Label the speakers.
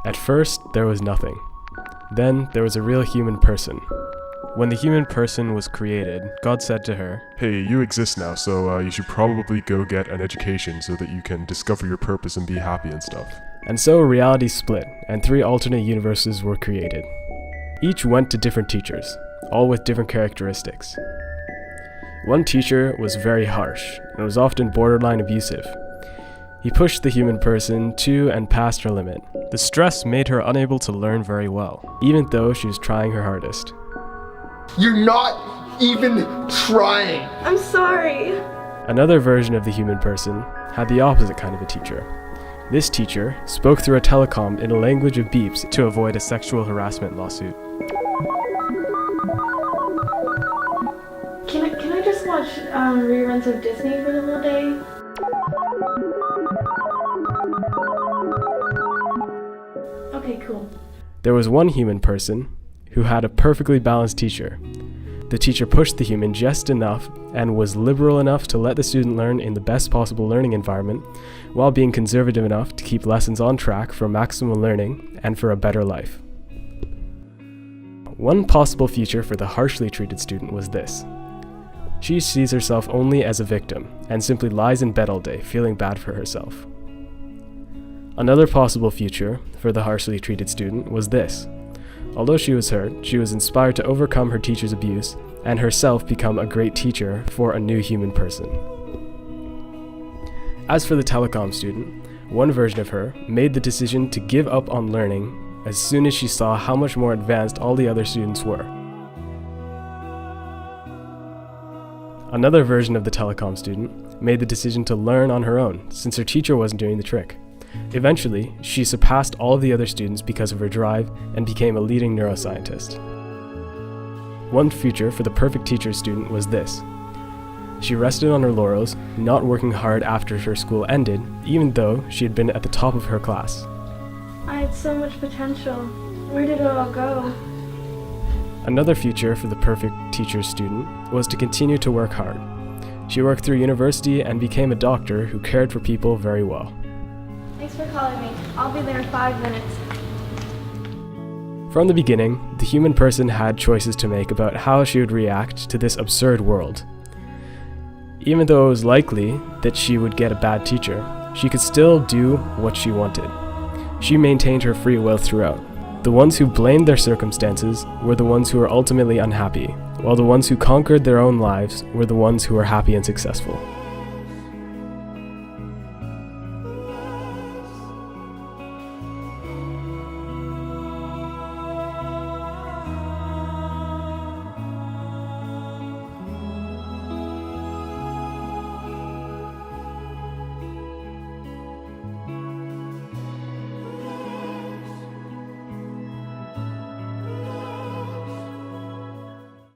Speaker 1: At first, there was nothing. Then, there was a real human person. When the human person was created, God said to her,
Speaker 2: "Hey, you exist now, so you should probably go get an education so that you can discover your purpose and be happy and stuff."
Speaker 1: And so reality split, and 3 alternate universes were created. Each went to different teachers, all with different characteristics. One teacher was very harsh, and was often borderline abusive. He pushed the human person to and past her limit. The stress made her unable to learn very well, even though she was trying her hardest.
Speaker 3: You're not even trying.
Speaker 4: I'm sorry.
Speaker 1: Another version of the human person had the opposite kind of a teacher. This teacher spoke through a telecom in a language of beeps to avoid a sexual harassment lawsuit.
Speaker 4: Can I just watch reruns of Disney for the whole day? Okay, cool.
Speaker 1: There was one human person who had a perfectly balanced teacher. The teacher pushed the human just enough and was liberal enough to let the student learn in the best possible learning environment, while being conservative enough to keep lessons on track for maximum learning and for a better life. One possible future for the harshly treated student was this. She sees herself only as a victim and simply lies in bed all day, feeling bad for herself. Another possible future for the harshly treated student was this. Although she was hurt, she was inspired to overcome her teacher's abuse and herself become a great teacher for a new human person. As for the telecom student, one version of her made the decision to give up on learning as soon as she saw how much more advanced all the other students were. Another version of the telecom student made the decision to learn on her own, since her teacher wasn't doing the trick. Eventually, she surpassed all of the other students because of her drive and became a leading neuroscientist. One future for the perfect teacher student was this. She rested on her laurels, not working hard after her school ended, even though she had been at the top of her class.
Speaker 4: I had so much potential. Where did it all go?
Speaker 1: Another future for the perfect teacher student was to continue to work hard. She worked through university and became a doctor who cared for people very well.
Speaker 4: Thanks for calling me. I'll be there in 5 minutes.
Speaker 1: From the beginning, the human person had choices to make about how she would react to this absurd world. Even though it was likely that she would get a bad teacher, she could still do what she wanted. She maintained her free will throughout. The ones who blamed their circumstances were the ones who were ultimately unhappy, while the ones who conquered their own lives were the ones who were happy and successful.